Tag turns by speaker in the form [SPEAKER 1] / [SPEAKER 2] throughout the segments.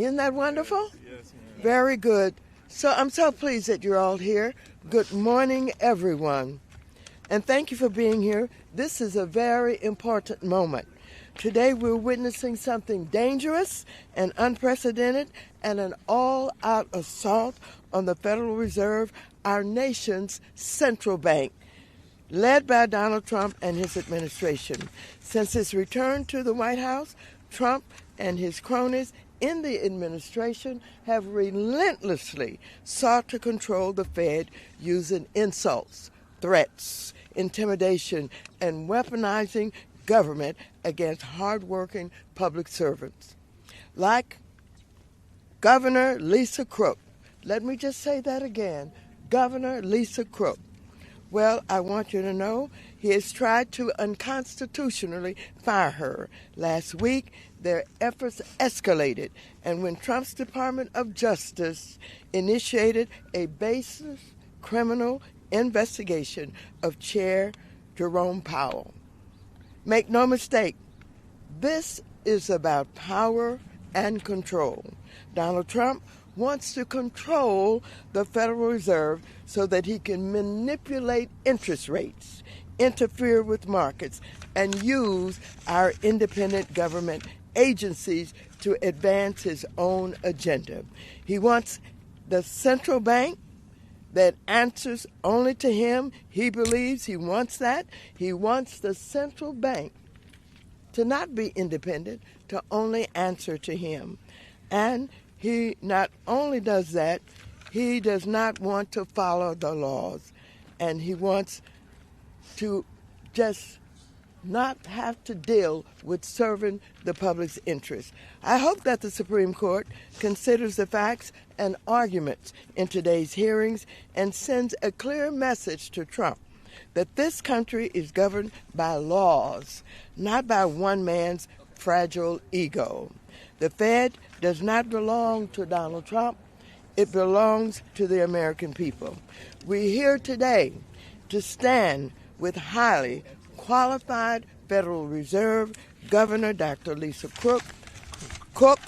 [SPEAKER 1] Isn't that wonderful?
[SPEAKER 2] Yes, ma'am.
[SPEAKER 1] Very good. So I'm so pleased that you're all here. Good morning, everyone. And thank you for being here. This is a very important moment. Today we're witnessing something dangerous and unprecedented and an all-out assault on the Federal Reserve, our nation's central bank, led by Donald Trump and his administration. Since his return to the White House, Trump and his cronies in the administration have relentlessly sought to control the Fed using insults, threats, intimidation, and weaponizing government against hardworking public servants. Like Governor Lisa Crook. Let me just say that again. Governor Lisa Crook. Well, I want you to know he has tried to unconstitutionally fire her. Last week, their efforts escalated, and when Trump's Department of Justice initiated a baseless criminal investigation of Chair Jerome Powell. Make no mistake, this is about power and control. Donald Trump wants to control the Federal Reserve so that he can manipulate interest rates, interfere with markets, and use our independent government agencies to advance his own agenda. He wants the central bank that answers only to him. He believes he wants that. He wants the central bank to not be independent, to only answer to him. And he not only does that, he does not want to follow the laws. And he wants to just not have to deal with serving the public's interest. I hope that the Supreme Court considers the facts and arguments in today's hearings and sends a clear message to Trump that this country is governed by laws, not by one man's fragile ego. The Fed does not belong to Donald Trump. It belongs to the American people. We're here today to stand with highly qualified Federal Reserve Governor Dr. Lisa Crook,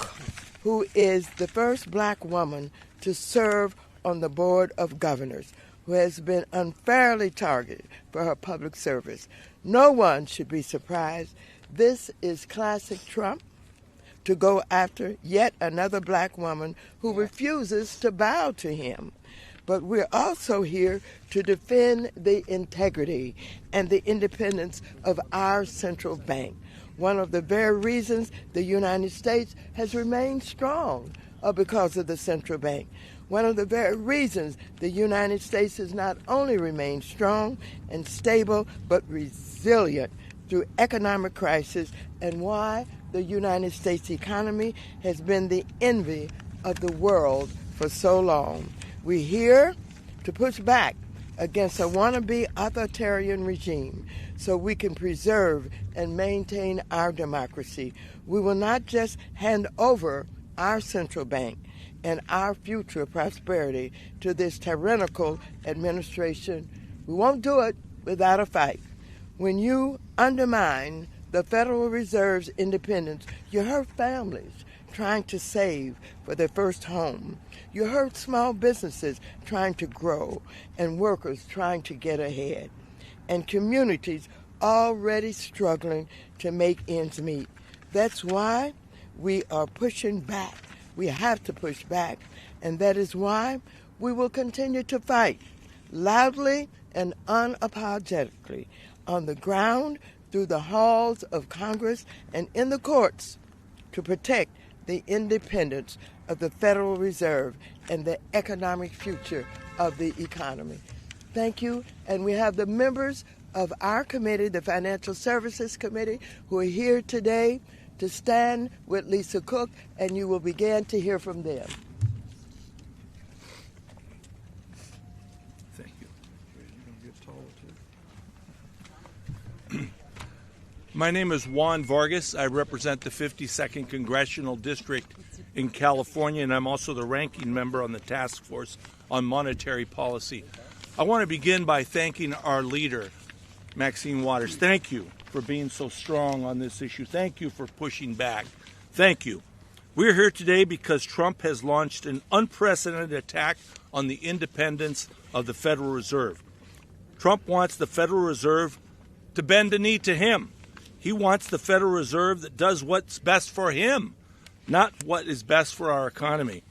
[SPEAKER 1] who is the first black woman to serve on the Board of Governors, who has been unfairly targeted for her public service. No one should be surprised. This is classic Trump, to go after yet another black woman who refuses to bow to him. But we're also here to defend the integrity and the independence of our central bank. One of the very reasons the United States has remained strong because of the central bank. One of the very reasons the United States has not only remained strong and stable, but resilient through economic crisis, and why the United States economy has been the envy of the world for so long. We're here to push back against a wannabe authoritarian regime so we can preserve and maintain our democracy. We will not just hand over our central bank and our future prosperity to this tyrannical administration. We won't do it without a fight. When you undermine the Federal Reserve's independence, you hurt families trying to save for their first home. You hurt small businesses trying to grow and workers trying to get ahead, and communities already struggling to make ends meet. That's why we are pushing back. We have to push back, and that is why we will continue to fight loudly and unapologetically on the ground, through the halls of Congress, and in the courts to protect the independence of the Federal Reserve and the economic future of the economy. Thank you. And we have the members of our committee, the Financial Services Committee, who are here today to stand with Lisa Crook, and you will begin to hear from them.
[SPEAKER 2] Thank you. My name is Juan Vargas. I represent the 52nd Congressional District in California, and I'm also the ranking member on the Task Force on Monetary Policy. I want to begin by thanking our leader, Maxine Waters. Thank you for being so strong on this issue. Thank you for pushing back. Thank you. We're here today because Trump has launched an unprecedented attack on the independence of the Federal Reserve. Trump wants the Federal Reserve to bend a knee to him. He wants the Federal Reserve that does what's best for him, not what is best for our economy.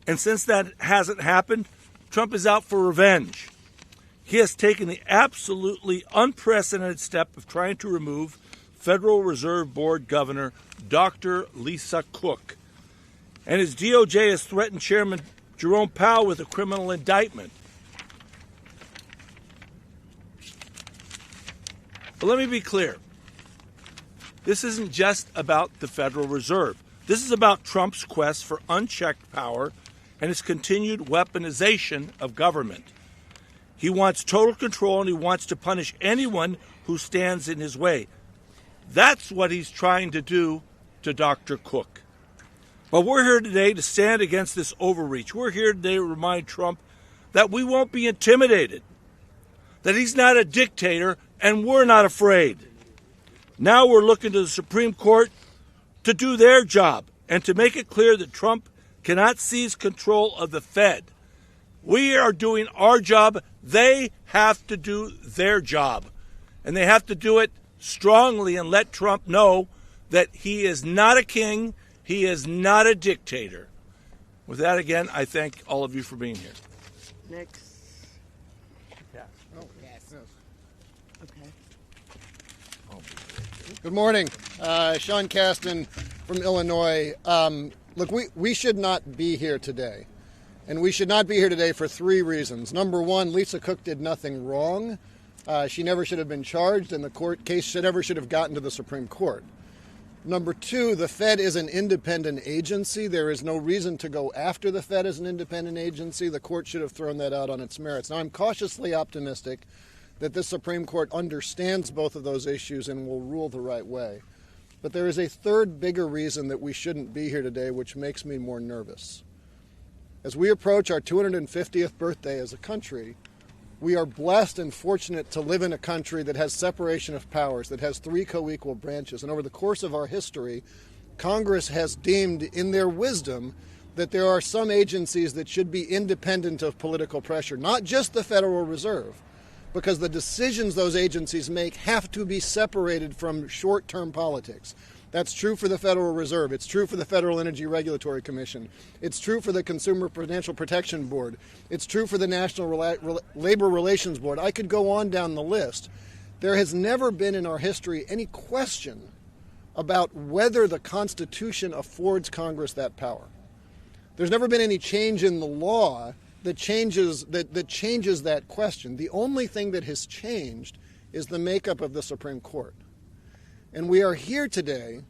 [SPEAKER 2] And since that hasn't happened, Trump is out for revenge. He has taken the absolutely unprecedented step of trying to remove Federal Reserve Board Governor Dr. Lisa Cook. And his DOJ has threatened Chairman Jerome Powell with a criminal indictment. But let me be clear. This isn't just about the Federal Reserve. This is about Trump's quest for unchecked power and his continued weaponization of government. He wants total control, and he wants to punish anyone who stands in his way. That's what he's trying to do to Dr. Cook. But we're here today to stand against this overreach. We're here today to remind Trump that we won't be intimidated, that he's not a dictator, and we're not afraid. Now we're looking to the Supreme Court to do their job and to make it clear that Trump cannot seize control of the Fed. We are doing our job. They have to do their job. And they have to do it strongly and let Trump know that he is not a king, he is not a dictator. With that, again, I thank all of you for being here.
[SPEAKER 1] Next.
[SPEAKER 3] Yeah.
[SPEAKER 1] Oh, yes. Okay.
[SPEAKER 3] Good morning. Sean Kasten from Illinois. Look, we should not be here today. And we should not be here today for three reasons. Number one, Lisa Cook did nothing wrong. She never should have been charged, and the court case never should have gotten to the Supreme Court. Number two, the Fed is an independent agency. There is no reason to go after the Fed as an independent agency. The court should have thrown that out on its merits. Now, I'm cautiously optimistic that the Supreme Court understands both of those issues and will rule the right way. But there is a third bigger reason that we shouldn't be here today, which makes me more nervous. As we approach our 250th birthday as a country, we are blessed and fortunate to live in a country that has separation of powers, that has three co-equal branches. And over the course of our history, Congress has deemed in their wisdom that there are some agencies that should be independent of political pressure, not just the Federal Reserve, because the decisions those agencies make have to be separated from short-term politics. That's true for the Federal Reserve. It's true for the Federal Energy Regulatory Commission. It's true for the Consumer Financial Protection Board. It's true for the National Labor Relations Board. I could go on down the list. There has never been in our history any question about whether the Constitution affords Congress that power. There's never been any change in the law that changes that question. The only thing that has changed is the makeup of the Supreme Court. And we are here today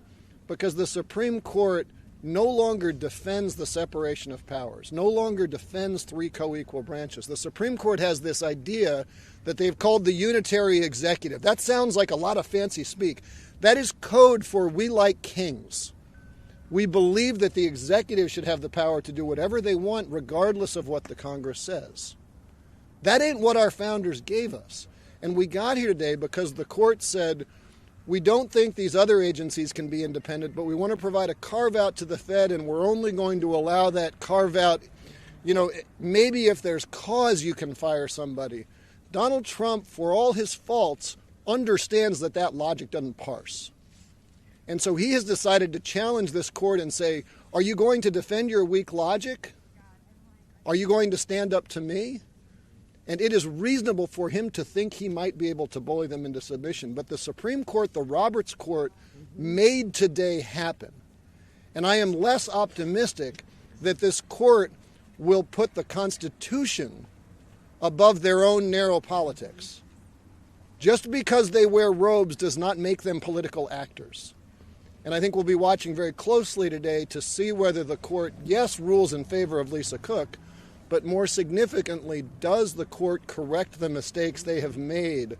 [SPEAKER 3] because the Supreme Court no longer defends the separation of powers, no longer defends three co-equal branches. The Supreme Court has this idea that they've called the unitary executive. That sounds like a lot of fancy speak. That is code for we like kings. We believe that the executive should have the power to do whatever they want regardless of what the Congress says. That ain't what our founders gave us. And we got here today because the court said, we don't think these other agencies can be independent, but we want to provide a carve-out to the Fed, and we're only going to allow that carve-out, maybe if there's cause you can fire somebody. Donald Trump, for all his faults, understands that that logic doesn't parse. And so he has decided to challenge this court and say, are you going to defend your weak logic? Are you going to stand up to me? And it is reasonable for him to think he might be able to bully them into submission. But the Supreme Court, the Roberts Court, made today happen. And I am less optimistic that this court will put the Constitution above their own narrow politics. Just because they wear robes does not make them political actors. And I think we'll be watching very closely today to see whether the court, yes, rules in favor of Lisa Cook, but more significantly, does the court correct the mistakes they have made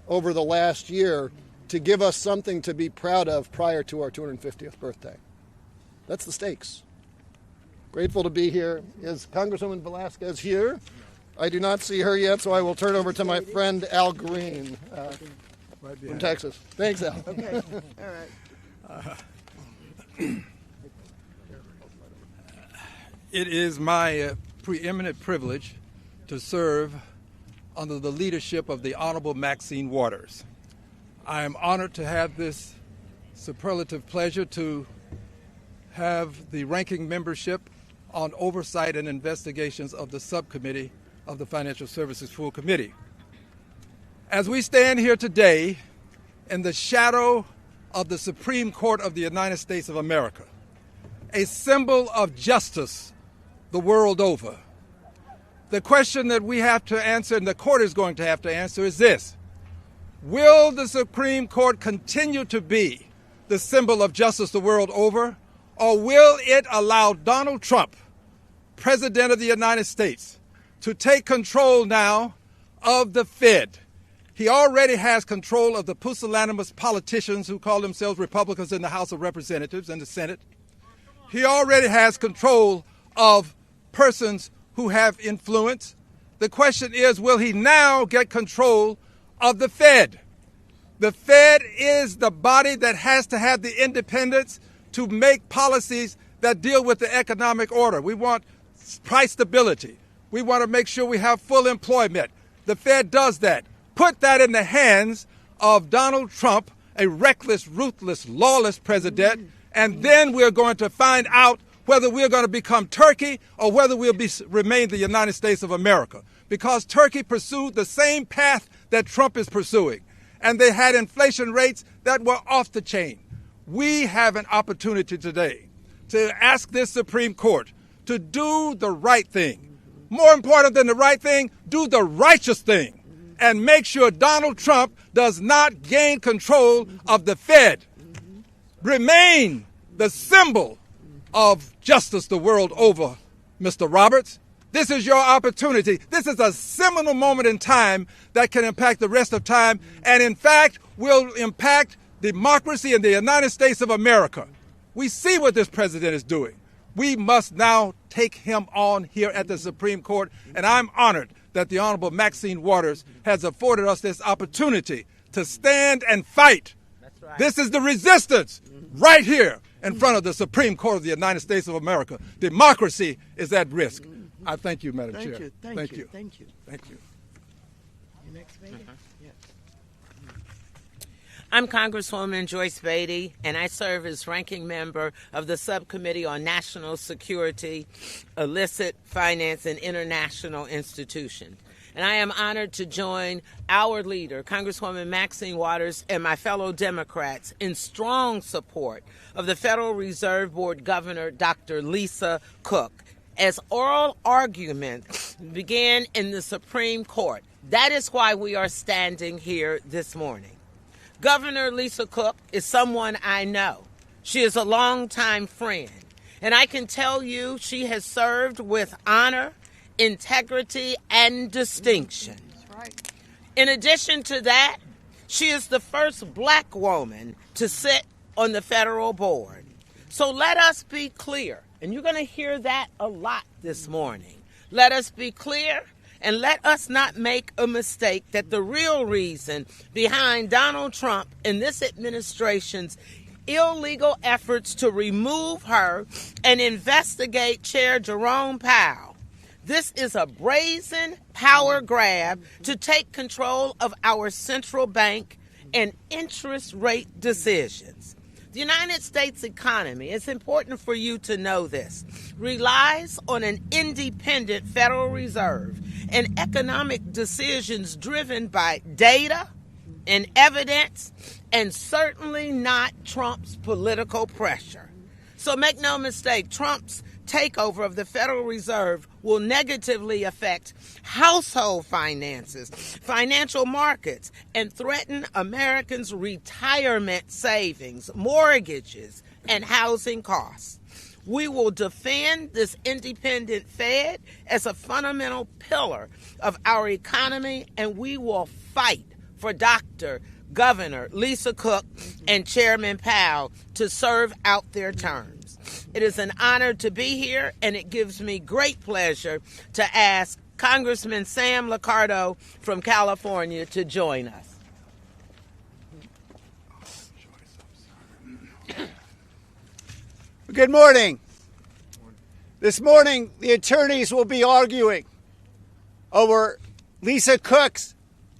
[SPEAKER 3] over the last year to give us something to be proud of prior to our 250th birthday? That's the stakes. Grateful to be here. Is Congresswoman Velasquez here? I do not see her yet, so I will turn over to my friend Al Green from Texas. Thanks, Al.
[SPEAKER 1] Okay. All right.
[SPEAKER 4] It is my preeminent privilege to serve under the leadership of the Honorable Maxine Waters. I am honored to have this superlative pleasure to have the ranking membership on oversight and investigations of the subcommittee of the Financial Services Full Committee. As we stand here today in the shadow of the Supreme Court of the United States of America, a symbol of justice the world over, the question that we have to answer, and the court is going to have to answer, is this: will the Supreme Court continue to be the symbol of justice the world over, or will it allow Donald Trump, President of the United States, to take control now of the Fed? He already has control of the pusillanimous politicians who call themselves Republicans in the House of Representatives and the Senate. He already has control of persons who have influence. The question is, will he now get control of the Fed? The Fed is the body that has to have the independence to make policies that deal with the economic order. We want price stability. We want to make sure we have full employment. The Fed does that. Put that in the hands of Donald Trump, a reckless, ruthless, lawless president, and then we're going to find out whether we're going to become Turkey or whether we'll remain the United States of America. Because Turkey pursued the same path that Trump is pursuing, and they had inflation rates that were off the chain. We have an opportunity today to ask this Supreme Court to do the right thing. More important than the right thing, do the righteous thing, and make sure Donald Trump does not gain control of the Fed. Remain the symbol of justice the world over, Mr. Roberts. This is your opportunity. This is a seminal moment in time that can impact the rest of time, and in fact will impact democracy in the United States of America. We see what this president is doing. We must now take him on here at the Supreme Court, and I'm honored that the Honorable Maxine Waters has afforded us this opportunity to stand and fight. That's right. This is the resistance right here in front of the Supreme Court of the United States of America. Democracy is at risk. I thank you, Madam Chair.
[SPEAKER 1] Thank you. Thank you.
[SPEAKER 4] Thank you.
[SPEAKER 1] Your next lady? Yes.
[SPEAKER 5] I'm Congresswoman Joyce Beatty, and I serve as ranking member of the Subcommittee on National Security, Illicit Finance, and International Institutions. And I am honored to join our leader, Congresswoman Maxine Waters, and my fellow Democrats in strong support of the Federal Reserve Board Governor, Dr. Lisa Cook, as oral arguments began in the Supreme Court. That is why we are standing here this morning. Governor Lisa Cook is someone I know. She is a longtime friend, and I can tell you she has served with honor, integrity, and distinction. That's right. In addition to that, she is the first black woman to sit on the federal board. So let us be clear, and you're going to hear that a lot this morning. Let us be clear, and let us not make a mistake that the real reason behind Donald Trump and this administration's illegal efforts to remove her and investigate Chair Jerome Powell. This is a brazen power grab to take control of our central bank and interest rate decisions. The United States economy, it's important for you to know this, relies on an independent Federal Reserve and economic decisions driven by data and evidence, and certainly not Trump's political pressure. So make no mistake, Trump's takeover of the Federal Reserve will negatively affect household finances, financial markets, and threaten Americans' retirement savings, mortgages, and housing costs. We will defend this independent Fed as a fundamental pillar of our economy, and we will fight for Governor Lisa Cook and Chairman Powell to serve out their terms. It is an honor to be here, and it gives me great pleasure to ask Congressman Sam Liccardo from California to join us.
[SPEAKER 6] Good morning. This morning, the attorneys will be arguing over Lisa Cook's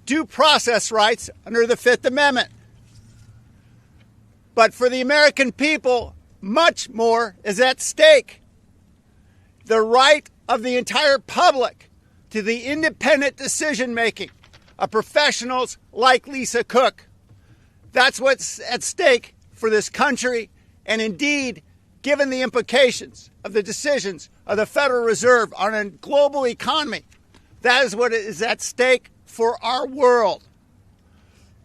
[SPEAKER 6] due process rights under the Fifth Amendment. But for the American people, much more is at stake. The right of the entire public to the independent decision-making of professionals like Lisa Cook. That's what's at stake for this country, and indeed, given the implications of the decisions of the Federal Reserve on a global economy, that is what is at stake for our world.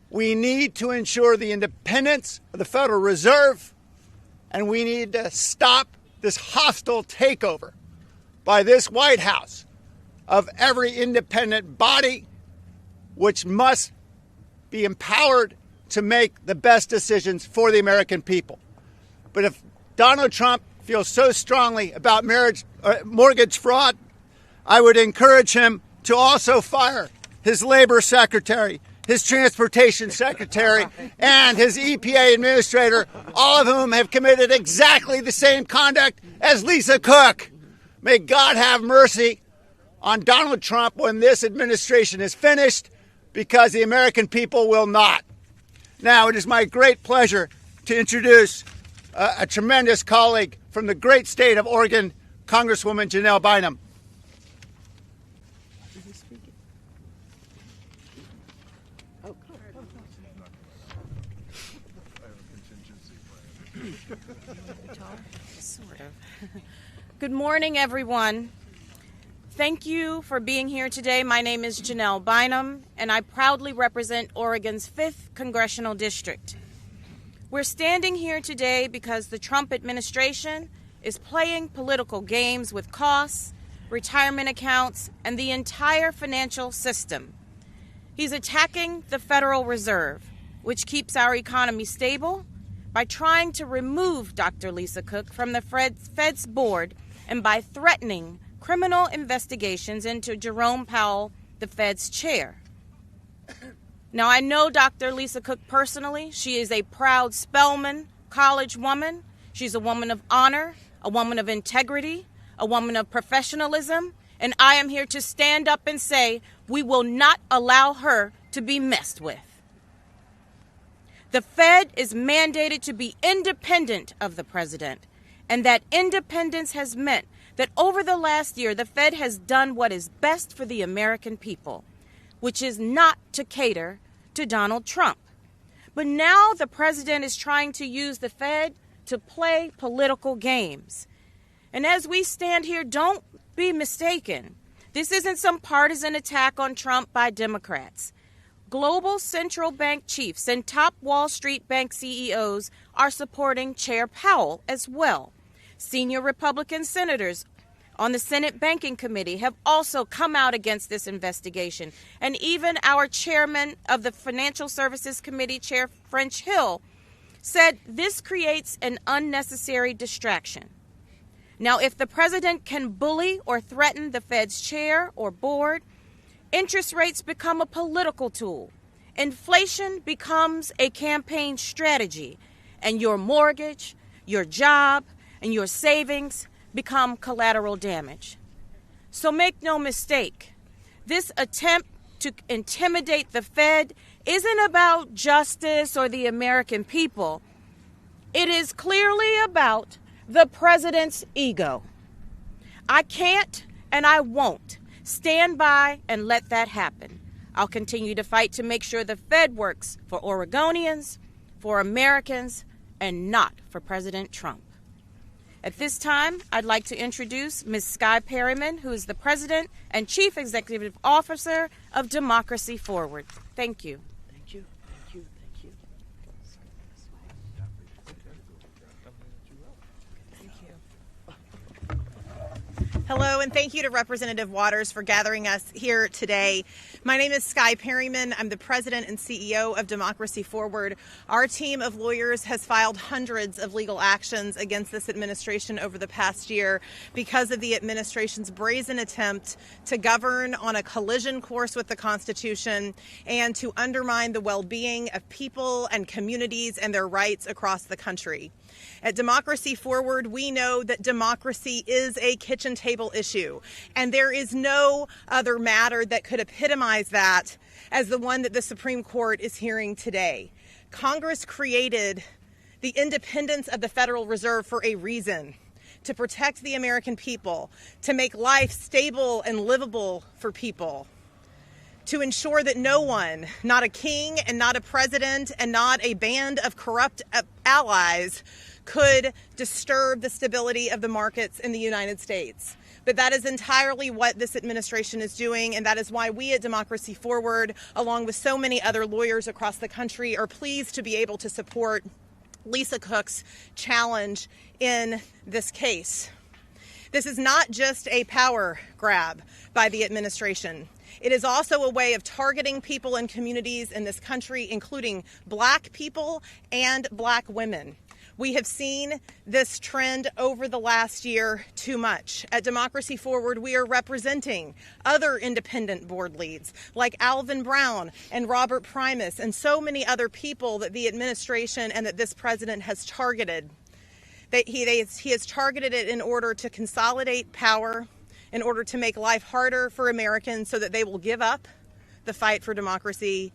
[SPEAKER 6] We need to ensure the independence of the Federal Reserve, and we need to stop this hostile takeover by this White House of every independent body, which must be empowered to make the best decisions for the American people. But if Donald Trump feels so strongly about mortgage fraud, I would encourage him to also fire his labor secretary, his transportation secretary, and his EPA administrator, all of whom have committed exactly the same conduct as Lisa Cook. May God have mercy on Donald Trump when this administration is finished, because the American people will not. Now, it is my great pleasure to introduce a tremendous colleague from the great state of Oregon, Congresswoman Janelle Bynum.
[SPEAKER 7] Good morning, everyone. Thank you for being here today. My name is Janelle Bynum, and I proudly represent Oregon's 5th Congressional District. We're standing here today because the Trump administration is playing political games with costs, retirement accounts, and the entire financial system. He's attacking the Federal Reserve, which keeps our economy stable, by trying to remove Dr. Lisa Cook from the Fed's board and by threatening criminal investigations into Jerome Powell, the Fed's chair. Now, I know Dr. Lisa Cook personally. She is a proud Spelman College woman. She's a woman of honor, a woman of integrity, a woman of professionalism, and I am here to stand up and say we will not allow her to be messed with. The Fed is mandated to be independent of the president, and that independence has meant that over the last year, the Fed has done what is best for the American people, which is not to cater to Donald Trump. But now the president is trying to use the Fed to play political games. And as we stand here, don't be mistaken. This isn't some partisan attack on Trump by Democrats. Global central bank chiefs and top Wall Street bank CEOs are supporting Chair Powell as well. Senior Republican senators on the Senate Banking Committee have also come out against this investigation. And even our chairman of the Financial Services Committee, Chair French Hill, said this creates an unnecessary distraction. Now, if the president can bully or threaten the Fed's chair or board, interest rates become a political tool. Inflation becomes a campaign strategy, and your mortgage, your job, and your savings become collateral damage. So make no mistake, this attempt to intimidate the Fed isn't about justice or the American people. It is clearly about the president's ego. I can't and I won't stand by and let that happen. I'll continue to fight to make sure the Fed works for Oregonians, for Americans, and not for President Trump. At this time, I'd like to introduce Ms. Skye Perryman, who is the President and Chief Executive Officer of Democracy Forward. Thank you.
[SPEAKER 1] Thank you. Thank you. Thank you.
[SPEAKER 7] Thank you.
[SPEAKER 8] Hello, and thank you to Representative Waters for gathering us here today. My name is Skye Perryman. I'm the president and CEO of Democracy Forward. Our team of lawyers has filed hundreds of legal actions against this administration over the past year because of the administration's brazen attempt to govern on a collision course with the Constitution and to undermine the well-being of people and communities and their rights across the country. At Democracy Forward, we know that democracy is a kitchen table issue, and there is no other matter that could epitomize that as the one that the Supreme Court is hearing today. Congress created the independence of the Federal Reserve for a reason: to protect the American people, to make life stable and livable for people, to ensure that no one, not a king and not a president and not a band of corrupt allies, could disturb the stability of the markets in the United States. But that is entirely what this administration is doing, and that is why we at Democracy Forward, along with so many other lawyers across the country, are pleased to be able to support Lisa Cook's challenge in this case. This is not just a power grab by the administration. It is also a way of targeting people and communities in this country, including Black people and Black women. We have seen this trend over the last year too much. At Democracy Forward, we are representing other independent board leads like Alvin Brown and Robert Primus and so many other people that the administration and that this president has targeted. He has targeted it in order to consolidate power, in order to make life harder for Americans so that they will give up the fight for democracy,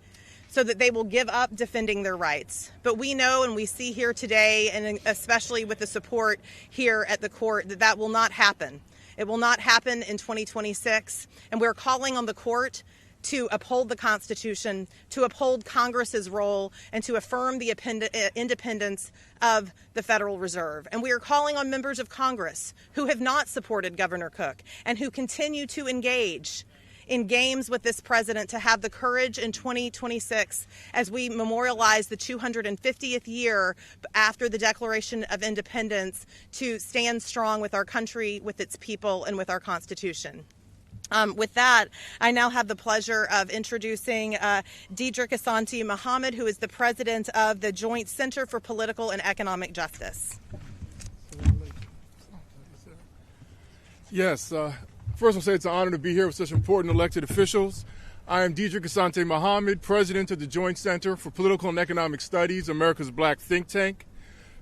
[SPEAKER 8] so that they will give up defending their rights. But we know and we see here today, and especially with the support here at the court, that that will not happen. It will not happen in 2026, and we're calling on the court to uphold the Constitution, to uphold Congress's role, and to affirm the independence of the Federal Reserve. And we are calling on members of Congress who have not supported Governor Cook and who continue to engage in games with this president to have the courage in 2026, as we memorialize the 250th year after the Declaration of Independence, to stand strong with our country, with its people, and with our Constitution. With that, I now have the pleasure of introducing Deidre Asante Muhammad, who is the president of the Joint Center for Political and Economic Justice.
[SPEAKER 9] Yes. First, I'll say it's an honor to be here with such important elected officials. I am Deidre Asante Muhammad, president of the Joint Center for Political and Economic Studies, America's Black think tank.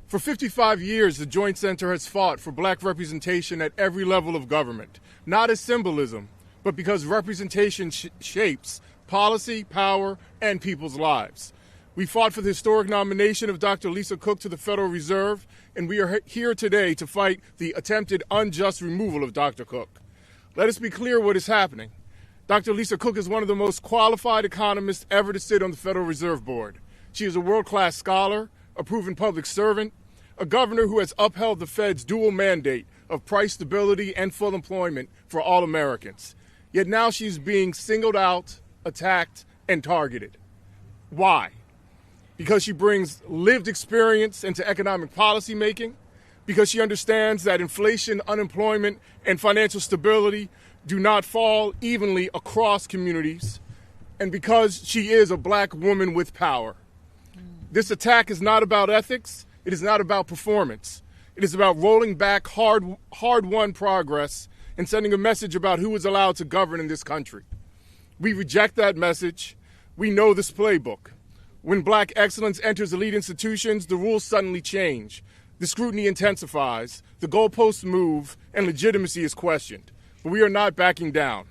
[SPEAKER 9] For 55 years, the Joint Center has fought for Black representation at every level of government, not as symbolism, but because representation shapes policy, power, and people's lives. We fought for the historic nomination of Dr. Lisa Cook to the Federal Reserve, and we are here today to fight the attempted unjust removal of Dr. Cook. Let us be clear what is happening. Dr. Lisa Cook is one of the most qualified economists ever to sit on the Federal Reserve Board. She is a world-class scholar, a proven public servant, a governor who has upheld the Fed's dual mandate of price stability and full employment for all Americans. Yet now she's being singled out, attacked, and targeted. Why? Because she brings lived experience into economic policy making, because she understands that inflation, unemployment, and financial stability do not fall evenly across communities, and because she is a Black woman with power. This attack is not about ethics. It is not about performance. It is about rolling back hard-won progress and sending a message about who is allowed to govern in this country. We reject that message. We know this playbook. When Black excellence enters elite institutions, the rules suddenly change. The scrutiny intensifies, the goalposts move, and legitimacy is questioned. But we are not backing down.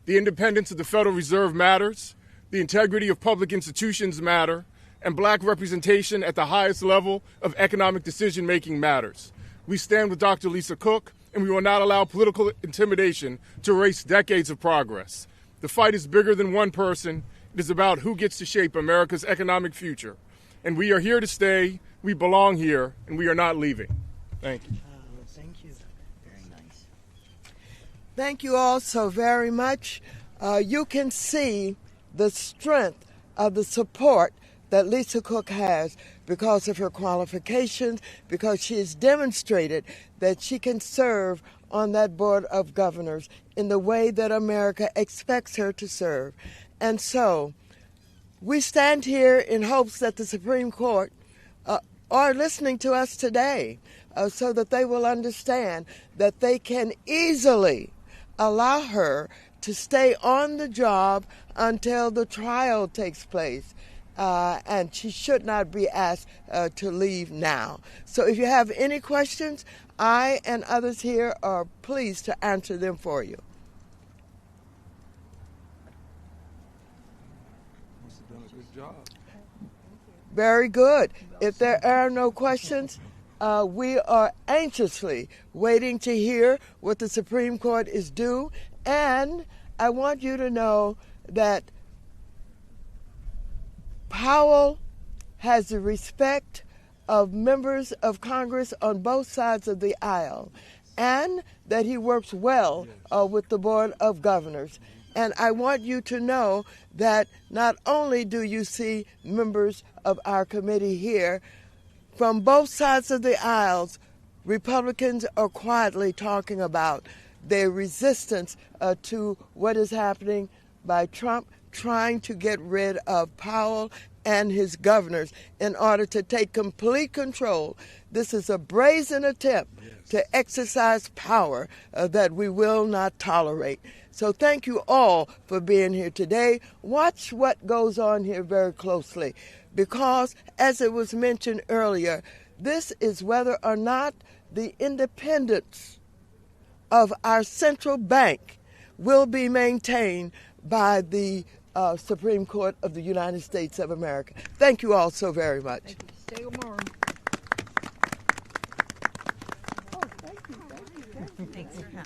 [SPEAKER 9] The independence of the Federal Reserve matters, the integrity of public institutions matter, and Black representation at the highest level of economic decision-making matters. We stand with Dr. Lisa Cook, and we will not allow political intimidation to erase decades of progress. The fight is bigger than one person. It is about who gets to shape America's economic future. And we are here to stay. We belong here, and we are not leaving. Thank you.
[SPEAKER 1] Thank you. Very nice. Thank you all so very much. You can see the strength of the support that Lisa Cook has because of her qualifications, because she has demonstrated that she can serve on that Board of Governors in the way that America expects her to serve. And so we stand here in hopes that the Supreme Court are listening to us today so that they will understand that they can easily allow her to stay on the job until the trial takes place. And she should not be asked to leave now. So if you have any questions, I and others here are pleased to answer them for you.
[SPEAKER 4] Must have done a good job.
[SPEAKER 1] Very good. If there are no questions, we are anxiously waiting to hear what the Supreme Court is due. And I want you to know that Powell has the respect of members of Congress on both sides of the aisle, and that he works well with the Board of Governors. And I want you to know that not only do you see members of our committee here, from both sides of the aisles, Republicans are quietly talking about their resistance to what is happening by Trump trying to get rid of Powell and his governors in order to take complete control. This is a brazen attempt to exercise power that we will not tolerate. So thank you all for being here today. Watch what goes on here very closely, because as it was mentioned earlier, this is whether or not the independence of our central bank will be maintained by the Supreme Court of the United States of America. Thank you all so very much.
[SPEAKER 10] Stay warm.
[SPEAKER 8] Thanks for having me.